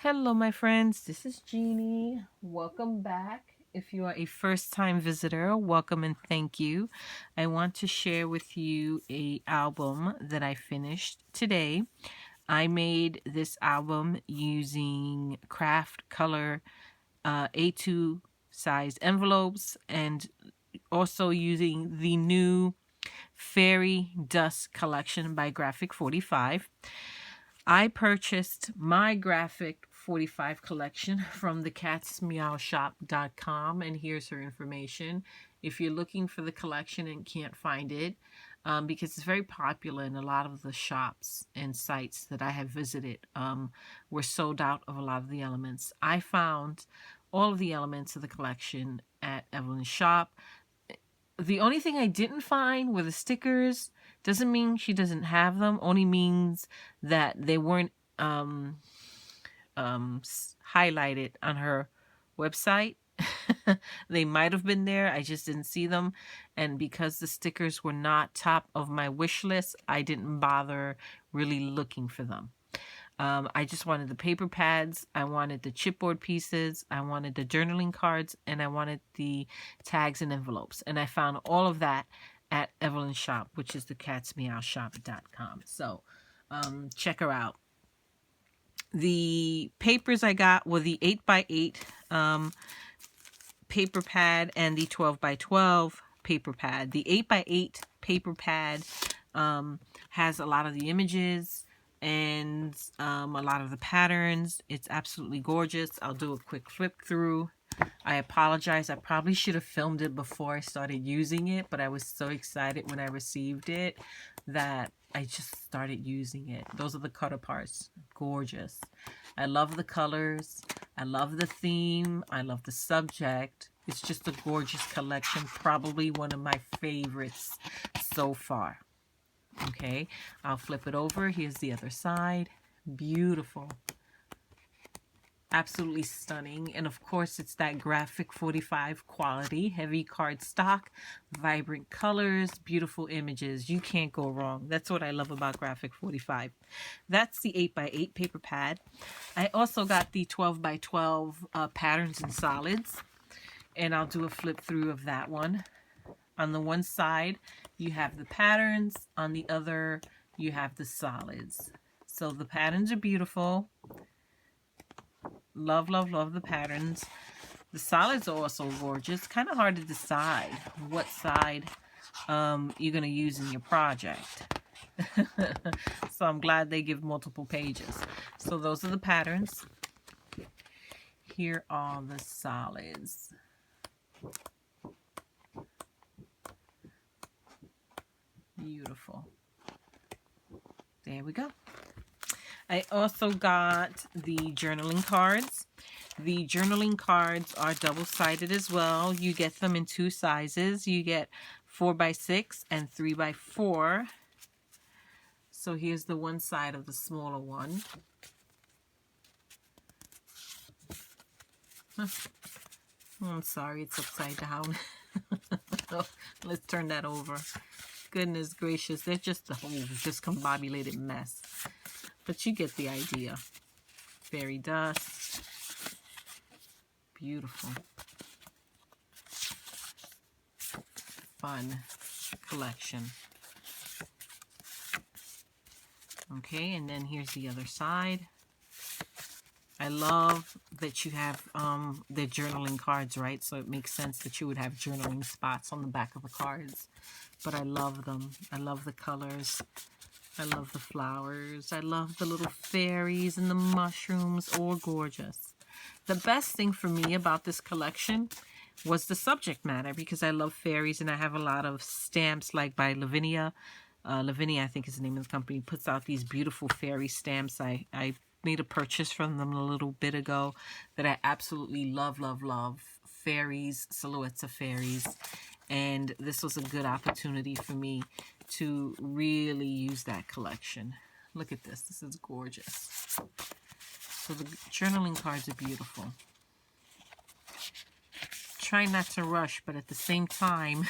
Hello, my friends. This is Jeannie. Welcome back. If you are a first-time visitor, welcome and thank you. I want to share with you a album that I finished today. I made this album using craft color A2 size envelopes and also using the new Fairy Dust collection by Graphic 45. I purchased my Graphic 45 collection from the catsmeowshop.com, and here's her information. If you're looking for the collection and can't find it, because it's very popular in a lot of the shops and sites that I have visited, were sold out of a lot of the elements. I found all of the elements of the collection at Evelyn's shop. The only thing I didn't find were the stickers. Doesn't mean she doesn't have them, only means that they weren't highlighted on her website. They might have been there, I just didn't see them. And because the stickers were not top of my wish list, I didn't bother really looking for them. I just wanted the paper pads, I wanted the chipboard pieces, I wanted the journaling cards, and I wanted the tags and envelopes. And I found all of that at Evelyn's shop, which is the catsmeowshop.com. So check her out. The papers I got were the 8x8 paper pad and the 12x12 paper pad. The 8x8 paper pad has a lot of the images and a lot of the patterns. It's absolutely gorgeous. I'll do a quick flip through. I apologize. I probably should have filmed it before I started using it, but I was so excited when I received it that I just started using it. Those are the cutter parts. Gorgeous. I love the colors. I love the theme. I love the subject. It's just a gorgeous collection. Probably one of my favorites so far. Okay, I'll flip it over. Here's the other side. Beautiful. Absolutely stunning. And of course, it's that Graphic 45 quality, heavy cardstock, vibrant colors, beautiful images. You can't go wrong. That's what I love about Graphic 45. That's the 8x8 paper pad. I also got the 12x12 patterns and solids, and I'll do a flip through of that one. On the one side, you have the patterns. On the other, you have the solids. So the patterns are beautiful. Love, love, love the patterns. The solids are also gorgeous. Kind of hard to decide what side you're going to use in your project. So I'm glad they give multiple pages. So those are the patterns. Here are the solids. Beautiful. There we go. I also got the journaling cards. The journaling cards are double-sided as well. You get them in two sizes. You get 4x6 and 3x4. So here's the one side of the smaller one. I'm sorry, it's upside down. Let's turn that over. Goodness gracious, they're just a whole discombobulated mess. But you get the idea. Fairy dust. Beautiful. Fun collection. Okay, and then here's the other side. I love that you have the journaling cards, right? So it makes sense that you would have journaling spots on the back of the cards. But I love them. I love the colors. I love the flowers. I love the little fairies and the mushrooms. All gorgeous. The best thing for me about this collection was the subject matter, because I love fairies and I have a lot of stamps like by Lavinia. Lavinia, I think is the name of the company, puts out these beautiful fairy stamps. I made a purchase from them a little bit ago that I absolutely love, love, love. Fairies, silhouettes of fairies. And this was a good opportunity for me to really use that collection. Look at this. This is gorgeous. So the journaling cards are beautiful. Try not to rush, but at the same time,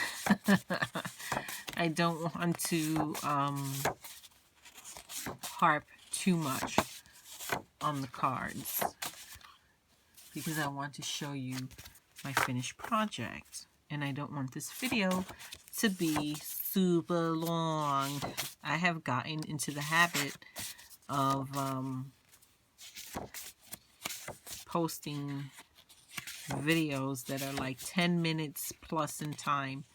I don't want to harp too much on the cards because I want to show you my finished project. And I don't want this video to be super long. I have gotten into the habit of posting videos that are like 10 minutes plus in time.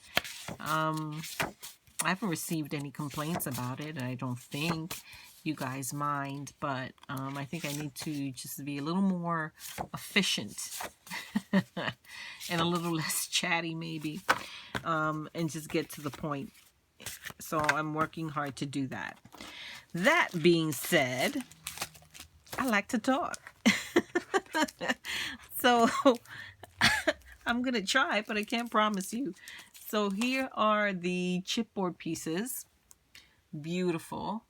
I haven't received any complaints about it. I don't think you guys mind, but I think I need to just be a little more efficient and a little less chatty maybe, and just get to the point. So I'm working hard to do that. That being said, I like to talk. So I'm going to try, but I can't promise you. So here are the chipboard pieces. Beautiful.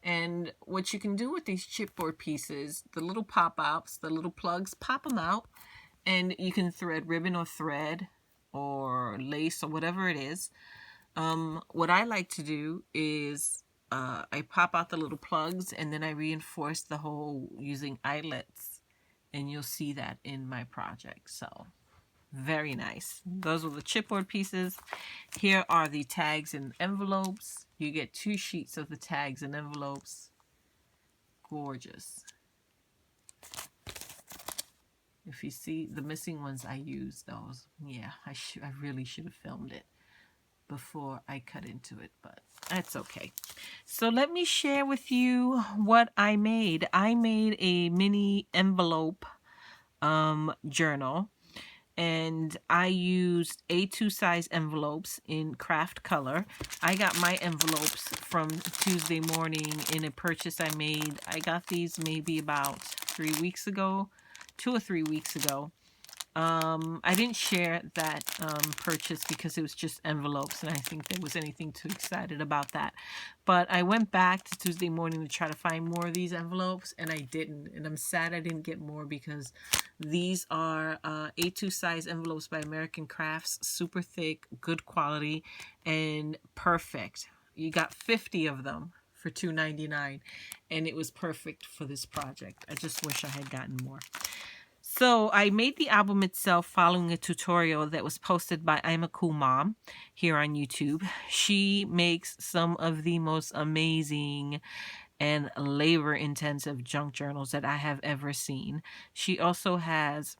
And what you can do with these chipboard pieces, the little pop-outs, the little plugs, pop them out, and you can thread ribbon or thread or lace or whatever it is. What I like to do is I pop out the little plugs and then I reinforce the whole using eyelets, and you'll see that in my project. So very nice. Those are the chipboard pieces. Here are the tags and envelopes. You get 2 sheets of the tags and envelopes. Gorgeous. If you see the missing ones, I used those. Yeah, I really should have filmed it before I cut into it, but that's okay. So let me share with you what I made. I made a mini envelope journal, and I used A2 size envelopes in craft color. I got my envelopes from Tuesday Morning in a purchase I made. I got these maybe about 3 weeks ago, 2 or 3 weeks ago. I didn't share that purchase because it was just envelopes, and I think there was anything too excited about that. But I went back to Tuesday Morning to try to find more of these envelopes, and I didn't. And I'm sad I didn't get more because these are A2 size envelopes by American Crafts, super thick, good quality, and perfect. You got 50 of them for $2.99, and it was perfect for this project. I just wish I had gotten more. So I made the album itself following a tutorial that was posted by I'm a Cool Mom here on YouTube. She makes some of the most amazing and labor-intensive junk journals that I have ever seen. She also has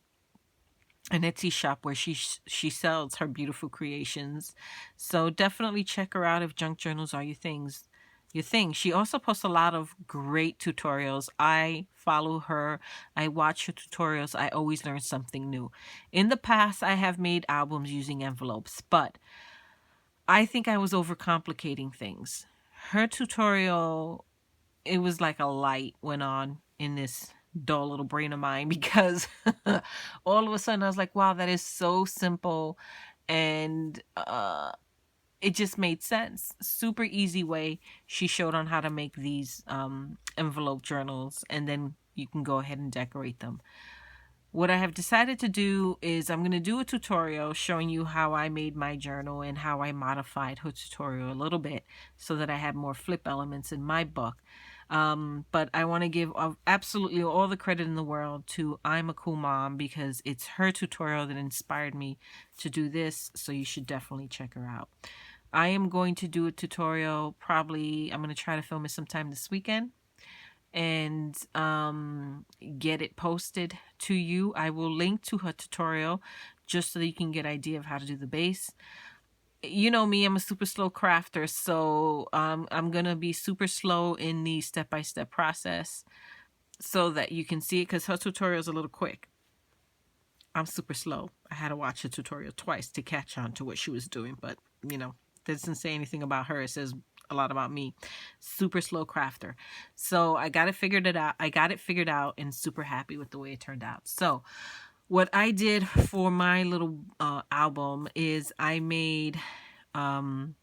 an Etsy shop where she sells her beautiful creations. So definitely check her out if junk journals are your thing. She also posts a lot of great tutorials. I follow her. I watch her tutorials. I always learn something new. In the past, I have made albums using envelopes, but I think I was overcomplicating things. Her tutorial, it was like a light went on in this dull little brain of mine because all of a sudden I was like, wow, that is so simple, and it just made sense. Super easy way she showed on how to make these envelope journals, and then you can go ahead and decorate them. What I have decided to do is I'm going to do a tutorial showing you how I made my journal and how I modified her tutorial a little bit so that I had more flip elements in my book. But I want to give absolutely all the credit in the world to I'm a Cool Mom because it's her tutorial that inspired me to do this, so you should definitely check her out. I am going to do a tutorial probably, I'm going to try to film it sometime this weekend and get it posted to you. I will link to her tutorial just so that you can get an idea of how to do the base. You know me, I'm a super slow crafter, so I'm going to be super slow in the step-by-step process so that you can see it, because her tutorial is a little quick. I'm super slow. I had to watch the tutorial twice to catch on to what she was doing, but, you know, that doesn't say anything about her. It says a lot about me. Super slow crafter. So I got it figured out and super happy with the way it turned out. So what I did for my little album is I made an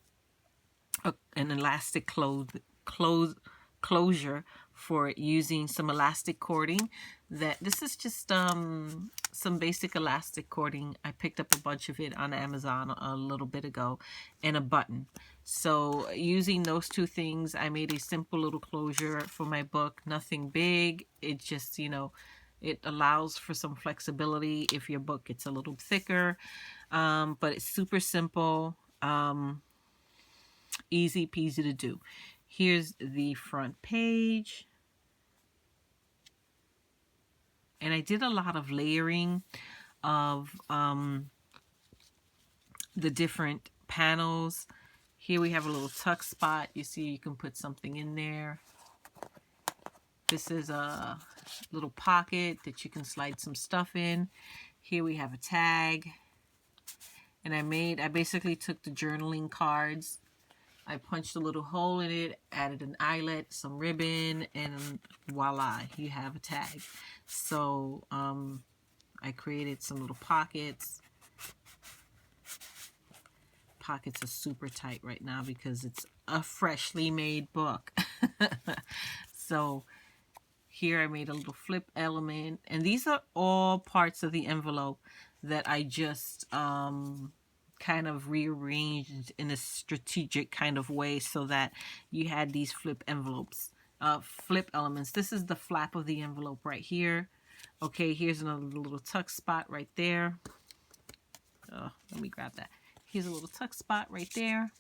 elastic closure for using some elastic cording. That this is just some basic elastic cording. I picked up a bunch of it on Amazon a little bit ago, and a button. So using those two things, I made a simple little closure for my book. Nothing big. It just, you know, it allows for some flexibility if your book gets a little thicker, but it's super simple, easy peasy to do. Here's the front page. And I did a lot of layering of the different panels. Here we have a little tuck spot. You see, you can put something in there. This is a little pocket that you can slide some stuff in. Here we have a tag. And I basically took the journaling cards. I punched a little hole in it, added an eyelet, some ribbon, and voila, you have a tag. So I created some little pockets. Pockets are super tight right now because it's a freshly made book. So here I made a little flip element, and these are all parts of the envelope that I just kind of rearranged in a strategic kind of way so that you had these flip envelopes, flip elements. This is the flap of the envelope right here. Okay, here's another little tuck spot right there. Oh, let me grab that. Here's a little tuck spot right there.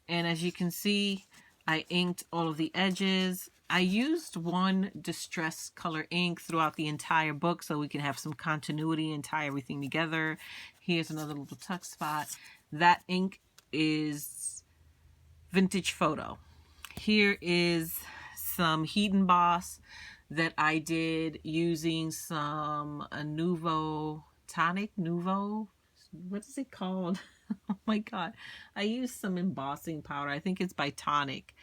And as you can see, I inked all of the edges. I used one distress color ink throughout the entire book so we can have some continuity and tie everything together. Here's another little tuck spot. That ink is Vintage Photo. Here is some heat emboss that I did using some Nouveau Tonic. Nouveau? What is it called? Oh my god, I used some embossing powder. I think it's by Tonic,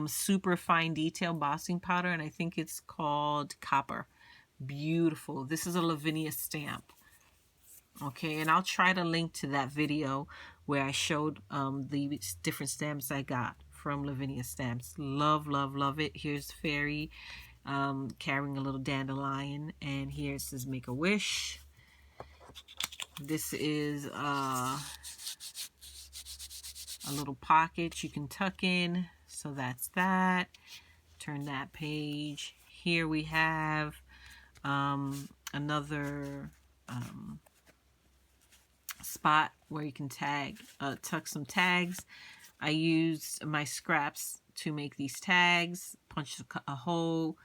super fine detail embossing powder, and I think it's called Copper. Beautiful. This is a Lavinia stamp. Okay, and I'll try to link to that video where I showed the different stamps I got from Lavinia stamps. Love, love, love it. Here's Fairy carrying a little dandelion, and here it says Make a Wish. This is a little pocket you can tuck in. So that's that. Turn that page. Here we have another spot where you can tuck some tags. I used my scraps to make these tags. Punched a hole.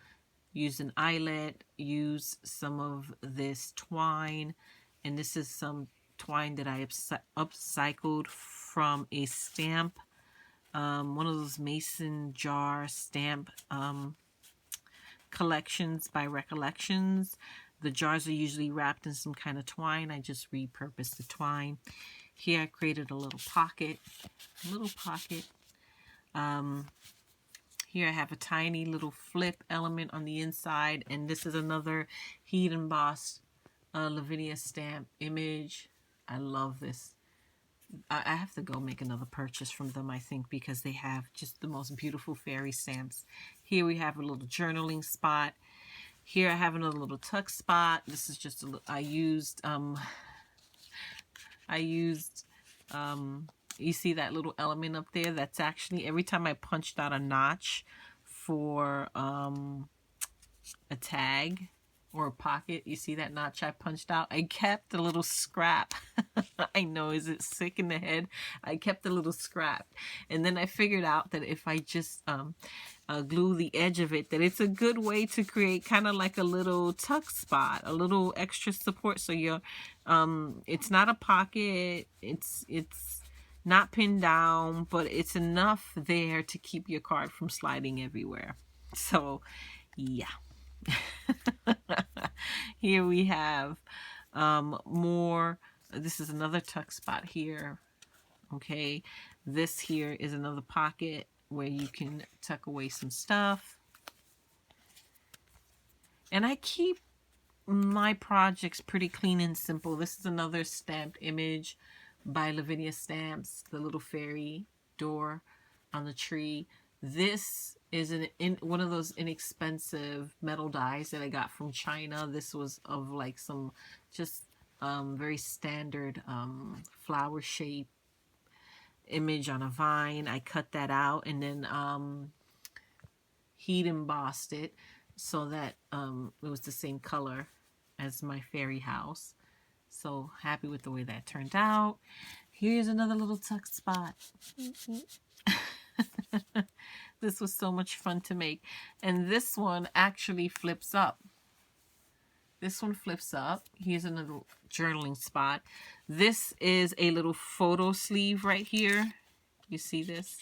Used an eyelet. Used some of this twine. And this is some twine that I upcycled from a stamp, one of those mason jar stamp collections by Recollections. The jars are usually wrapped in some kind of twine. I just repurposed the twine. Here I created a little pocket. Here I have a tiny little flip element on the inside, and this is another heat embossed Lavinia stamp image. I love this. I have to go make another purchase from them, I think, because they have just the most beautiful fairy stamps. Here we have a little journaling spot. Here I have another little tuck spot. This is just I used you see that little element up there? That's actually every time I punched out a notch for a tag or a pocket, you see that notch I punched out? I kept a little scrap. I know, is it sick in the head? I kept a little scrap. And then I figured out that if I just glue the edge of it, that it's a good way to create kind of like a little tuck spot, a little extra support. So you're, it's not a pocket, it's not pinned down, but it's enough there to keep your card from sliding everywhere. So, yeah. Here we have more. This is another tuck spot here. Okay, this here is another pocket where you can tuck away some stuff. And I keep my projects pretty clean and simple. This is another stamped image by Lavinia Stamps, the little fairy door on the tree. This is one of those inexpensive metal dies that I got from China. This was of like some just very standard flower shape image on a vine. I cut that out and then heat embossed it so that it was the same color as my fairy house. So happy with the way that turned out. Here's another little tuck spot. This was so much fun to make. And this one actually flips up. This one flips up. Here's another journaling spot. This is a little photo sleeve right here. You see this?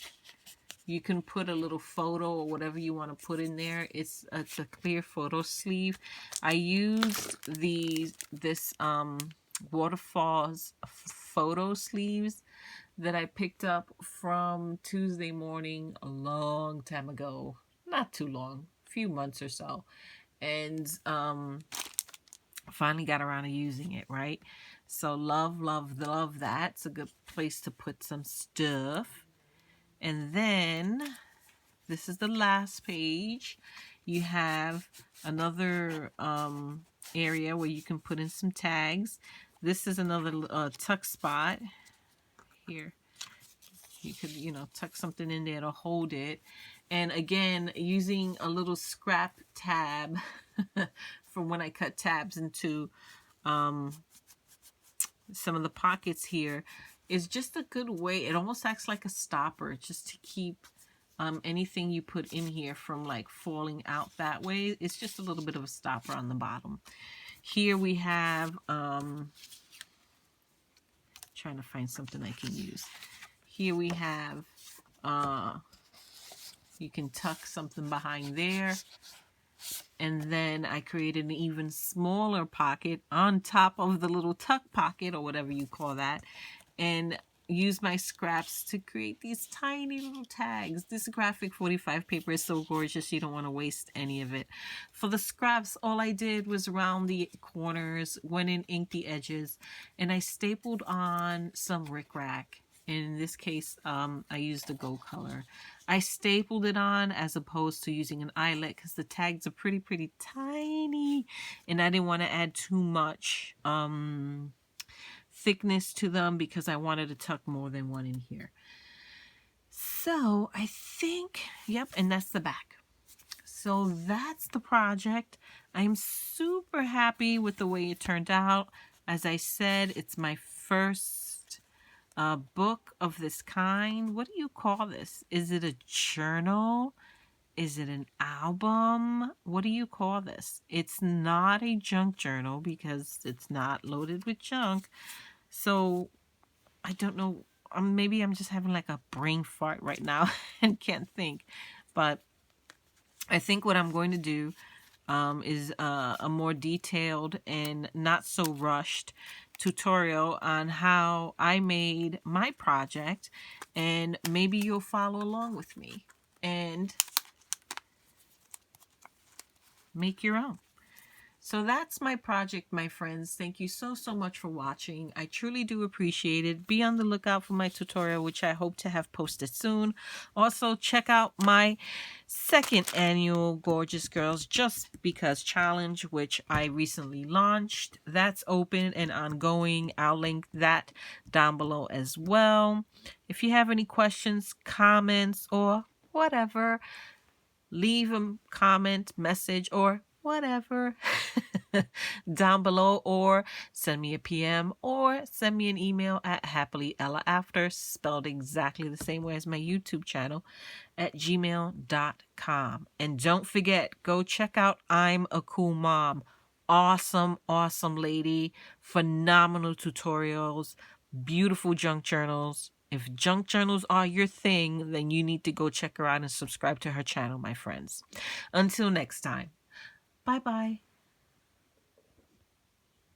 You can put a little photo or whatever you want to put in there. It's a clear photo sleeve. I used this Waterfalls photo sleeves that I picked up from Tuesday Morning a long time ago. Not too long, a few months or so. And finally got around to using it, right? So love, love, love that. It's a good place to put some stuff. And then this is the last page. You have another area where you can put in some tags. This is another tuck spot. Here, you could, tuck something in there to hold it. And again, using a little scrap tab from when I cut tabs into some of the pockets here is just a good way. It almost acts like a stopper just to keep anything you put in here from like falling out that way. It's just a little bit of a stopper on the bottom. Here we have trying to find something I can use. Here we have you can tuck something behind there. And then I created an even smaller pocket on top of the little tuck pocket or whatever you call that. And use my scraps to create these tiny little tags. This graphic 45 paper is so gorgeous, you don't want to waste any of it. For the scraps, all I did was round the corners, went in, inked the edges, and I stapled on some rickrack. In this case, I used the gold color. I stapled it on as opposed to using an eyelet because the tags are pretty tiny, and I didn't want to add too much thickness to them because I wanted to tuck more than one in here. So I think, yep, and that's the back. So that's the project. I'm super happy with the way it turned out. As I said, it's my first book of this kind. What do you call this? Is it a journal? Is it an album? What do you call this? It's not a junk journal because it's not loaded with junk. So I don't know. Maybe I'm just having like a brain fart right now and can't think. But I think what I'm going to do is a more detailed and not so rushed tutorial on how I made my project, and maybe you'll follow along with me and make your own. So that's my project, my friends. Thank you so much for watching. I truly do appreciate it. Be on the lookout for my tutorial, which I hope to have posted soon. Also, check out my second annual Gorgeous Girls Just Because Challenge, which I recently launched. That's open and ongoing. I'll link that down below as well. If you have any questions, comments, or whatever, leave a comment, message, or whatever down below, or send me a PM, or send me an email at happilyellaafter, spelled exactly the same way as my YouTube channel, at gmail.com. And don't forget, go check out I'm a Cool Mom. Awesome lady, phenomenal tutorials, beautiful junk journals. If junk journals are your thing, then you need to go check her out and subscribe to her channel, my friends. Until next time. Bye-bye.